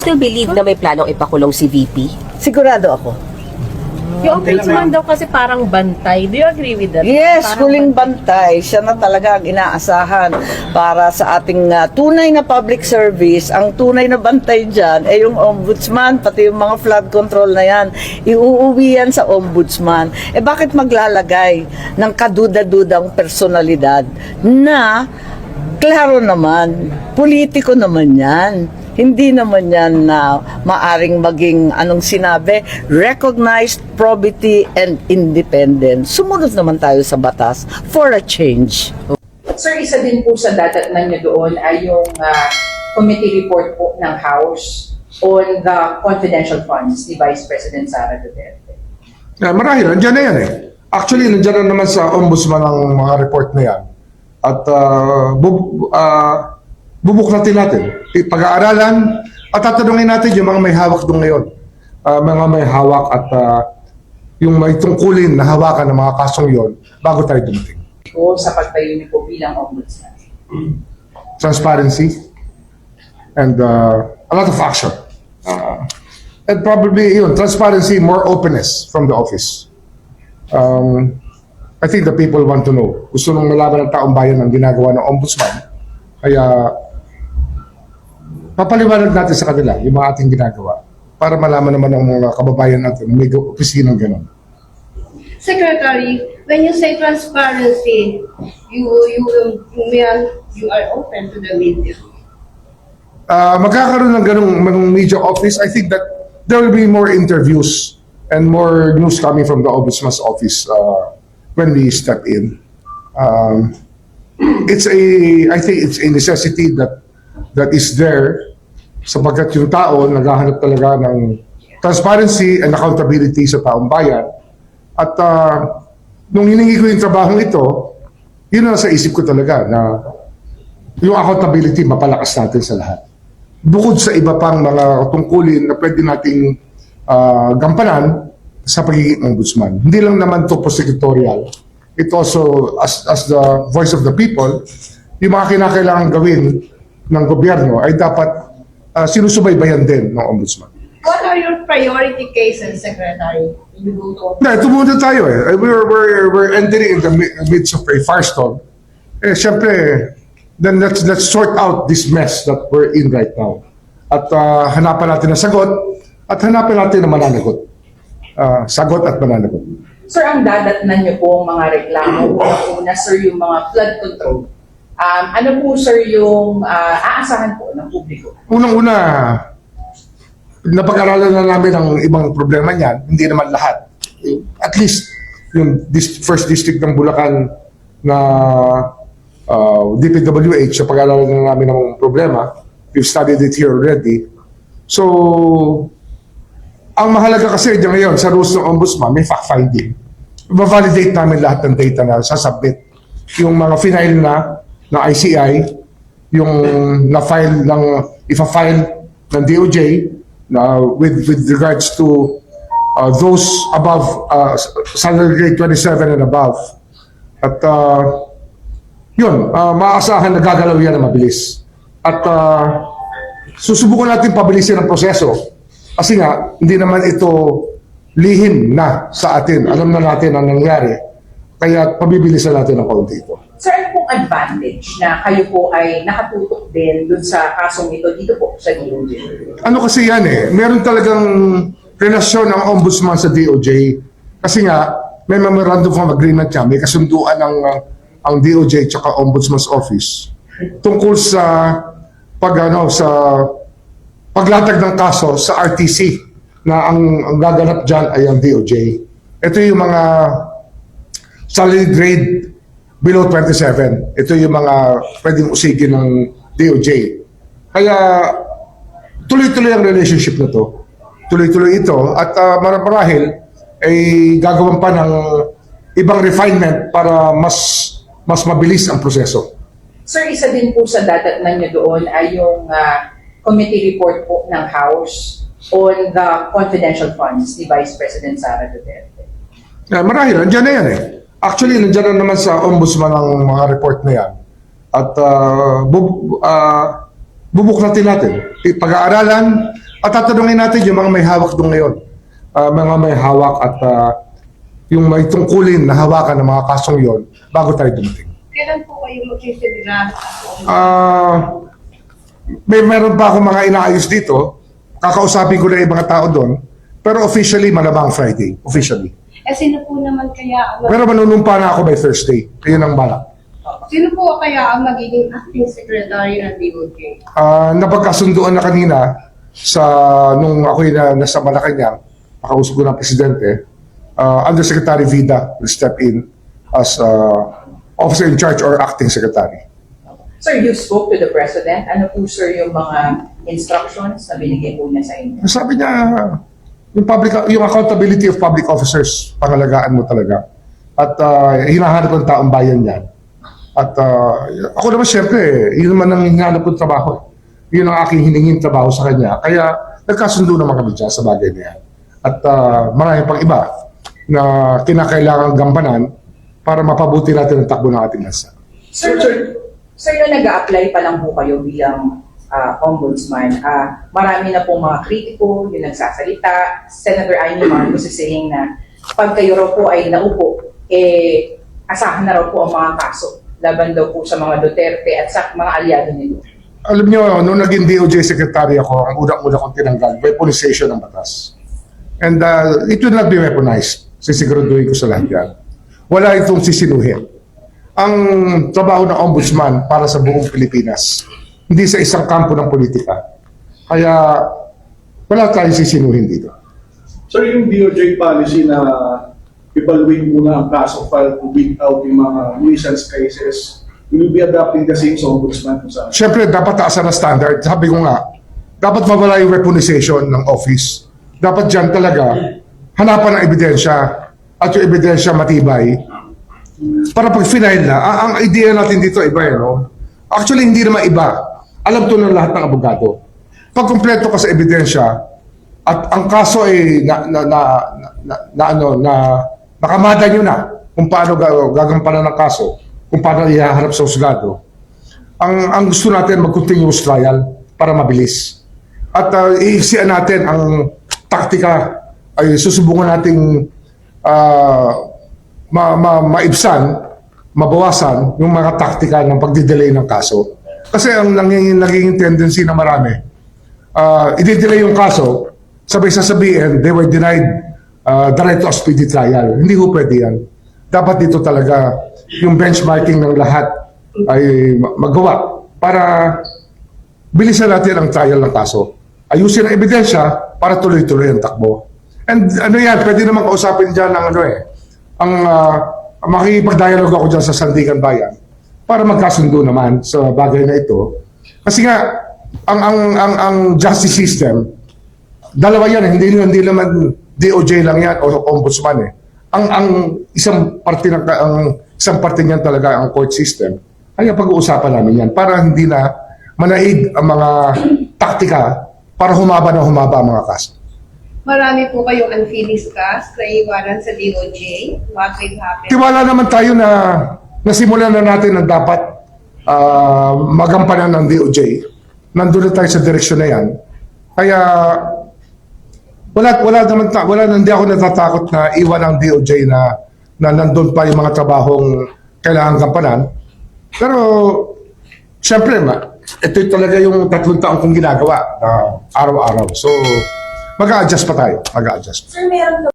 Still believe na may planong ipakulong si VP? Sigurado ako. Yung ombudsman daw kasi parang bantay. Do you agree with that? Yes, Parang huling bantay. Siya na talaga ang inaasahan para sa ating tunay na public service. Ang tunay na bantay dyan ay yung ombudsman, pati yung mga flood control na yan. Iuuwi yan sa ombudsman. Eh bakit maglalagay ng kaduda-dudang personalidad na klaro naman, politiko naman yan. Hindi naman yan na maaring maging anong sinabi, recognized probity and independence. Sumunod naman tayo sa batas for a change. Sir, isa din po sa dadatnan nyo doon ay yung committee report po ng House on the confidential funds ni Vice President Sara Duterte. Marahil, nandiyan na yan eh. Actually, nandiyan na naman sa ombudsman ang mga report na yan. At bubuklatin natin. Pag-aaralan at tatanungin natin yung mga may hawak doon ngayon. Mga may hawak at yung may tungkulin na hawakan ng mga kasong yon bago tayo dumating. O sa pagtayo niyo po bilang ombudsman. Transparency and a lot of action. And probably yun, transparency, more openness from the office. I think the people want to know. Gusto nung malaman ng taong bayan ang ginagawa ng ombudsman. Kaya papaliwanag natin sa kanila yung mga ating ginagawa para malaman naman ng mga kababayan natin na may opisinang gano'n. Secretary, when you say transparency, you are open to the media. Magkakaroon ng ganung media office. I think that there will be more interviews and more news coming from the Ombudsman's office when we step in. I think it's a necessity that is there sapagkat yung tao naghahanap talaga ng transparency and accountability sa taong bayan. At nung hiningi ko yung trabahong ito, yun ang sa isip ko talaga na yung accountability mapalakas natin sa lahat. Bukod sa iba pang mga tungkulin na pwede nating gampanan sa pagiging ombudsman. Hindi lang naman to prosecutorial. It also, as the voice of the people, yung mga kinakailangan gawin ng gobyerno ay dapat sinusubaybayan din ng ombudsman. What are your priority cases, Secretary? You go to Ito muna tayo eh. We're entering in the midst of a firestorm. Eh, syempre, then let's sort out this mess that we're in right now. At hanapan natin ang sagot at hanapan natin ang mananagot. Sagot at mananagot. Sir, ang dadatnan nyo po mga reklamo, una sir yung mga flood control. Ano po sir yung aasahan po ng publiko? Unang-una, napag-aralan na namin ang ibang problema niyan, hindi naman lahat. At least, yung first district ng Bulacan na DPWH, napag-aralan na namin ang problema. We've studied it here already. So, ang mahalaga kasi dyan ngayon sa rules ng Ombudsman, may fact-finding. I-validate namin lahat ng data na sasubmit. Yung mga final na ICI, yung na-file ng, ifa-file ng DOJ with regards to those above salary grade 27 and above. At yun, maaasahan na gagalaw yan na mabilis. At susubukan natin pabilisin ang proseso. Kasi nga, hindi naman ito lihim na sa atin. Alam na natin ang nangyari. Kaya pabibilisan natin ang kaunti ito. Sir, ano pong advantage na kayo po ay nakatutok din dun sa kasong ito dito po sa DOJ? Ano kasi yan eh, meron talagang relasyon ng ombudsman sa DOJ. Kasi nga, may memorandum of agreement niya, may kasunduan ng ang DOJ at Ombudsman's Office tungkol sa paglatag ng kaso sa RTC na ang gaganap dyan ay ang DOJ. Ito yung mga salary grade below 27. Ito yung mga pwedeng usigin ng DOJ. Kaya tuloy-tuloy ang relationship na to. Tuloy-tuloy ito at marahil ay gagawin pa ng ibang refinement para mas mabilis ang proseso. Sir, isa din po sa dadatnan nyo doon ay yung committee report po ng House on the confidential funds ni Vice President Sara Duterte. Marahil, nandiyan na yan eh. Actually, nandiyan na naman sa ombudsman ang mga report na yan. At bubuklatin natin. Pag-aaralan At tatanungin natin yung mga may hawak doon ngayon. Mga may hawak at yung may tungkulin na hawakan ng mga kasong yon bago tayo dumating. Kailan po kayo magsisidra? Meron pa akong mga inaayos dito. Kakausapin ko na yung mga tao doon. Pero officially, malamang Friday. Officially. Sino po naman kaya ang Pero manunumpa na ako by Thursday. Ayun ang balak. sino po kaya ang magiging acting secretary ng DOJ? Napagkasunduan na kanina nung ako'y nasa Malacanang, nakausap ko ng presidente, Undersecretary Vida will step in as officer in charge or acting secretary. Sir, you spoke to the President. Ano po, sir, yung mga instructions na binigay po niya sa inyo? Sabi niya, yung accountability of public officers, pangalagaan mo talaga. At hinahanap ng taong bayan yan. At ako naman siyempre, yun naman ang hinahanap kong trabaho. Yun ang aking hiningin trabaho sa kanya. Kaya nagkasundo naman kami dyan sa bagay na yan. At marami pang iba na kinakailangan gampanan para mapabuti natin ang takbo ng ating bansa. Sir, yung nag-a-apply pa lang po kayo bilang ombudsman, marami na pong mga kritiko, yung nagsasalita. Senator Amy Marcos is saying na pag kayo raw po ay naupo, asahan na raw po ang mga kaso laban daw po sa mga Duterte at sa mga aliado nito. Alam niyo, nung naging DOJ Secretary ako, ang unang-una kong tinanggal, weaponization ng batas. And it will not be weaponized. Sisiguraduhin ko sa lahat yan. Wala itong sisinuhin. Ang trabaho ng ombudsman para sa buong Pilipinas, hindi sa isang kampo ng politika. Kaya wala tayong sisinuhin dito. Sir, yung DOJ policy na evaluate muna ang kaso file to weed out yung mga nuisance cases, will be adopting the same sa ombudsman kung saan? Siyempre, dapat taasan na standard. Sabi ko nga, dapat mawala yung weaponization ng office. Dapat dyan talaga, hanapan ng ebidensya at yung ebidensya matibay. Para pag final na, ang idea natin dito iba eh, no? Actually, hindi naman iba. Alam to ng lahat ng abogado. Pag kumpleto ka sa ebidensya at ang kaso ay nakamada nyo na kung paano gagampanan ng kaso, kung paano ihaharap sa husgado. Ang gusto natin mag-continuous trial para mabilis. At iiksian natin ang taktika ay susubukan nating maibsan, mabawasan yung mga taktika ng pagdidelay ng kaso. Kasi ang naging tendency na marami, i-delay yung kaso, sabay sasabihin, they were denied the right to a speedy trial. Hindi ho pwede yan. Dapat dito talaga yung benchmarking ng lahat ay magawa para bilisan natin ang trial ng kaso. Ayusin ang ebidensya para tuloy-tuloy ang takbo. And ano yan, pwede naman kausapin dyan ng makikipag-dialogue ako dyan sa Sandigan Bayan para magkasundo naman sa bagay na ito. Kasi nga, ang justice system, dalawa yan, hindi naman DOJ lang yan o ombudsman eh. Ang isang parte niyan talaga ang court system. Kaya pag-uusapan namin yan para hindi na manaig ang mga taktika para humaba ang mga kaso. Marami po kayong unfinished case na iwanan sa DOJ. What will happen? Tiwala naman tayo na nasimulan na natin na dapat magampanan ng DOJ. Nandun na tayo sa direksyon na yan. Kaya hindi ako natatakot na iwan ang DOJ na nandun pa yung mga trabahong kailangan gampanan. Pero siyempre, ito talaga yung 3 taong kong ginagawa na araw-araw. So, mag-a-adjust pa tayo. Mag-a-adjust. Sir, meron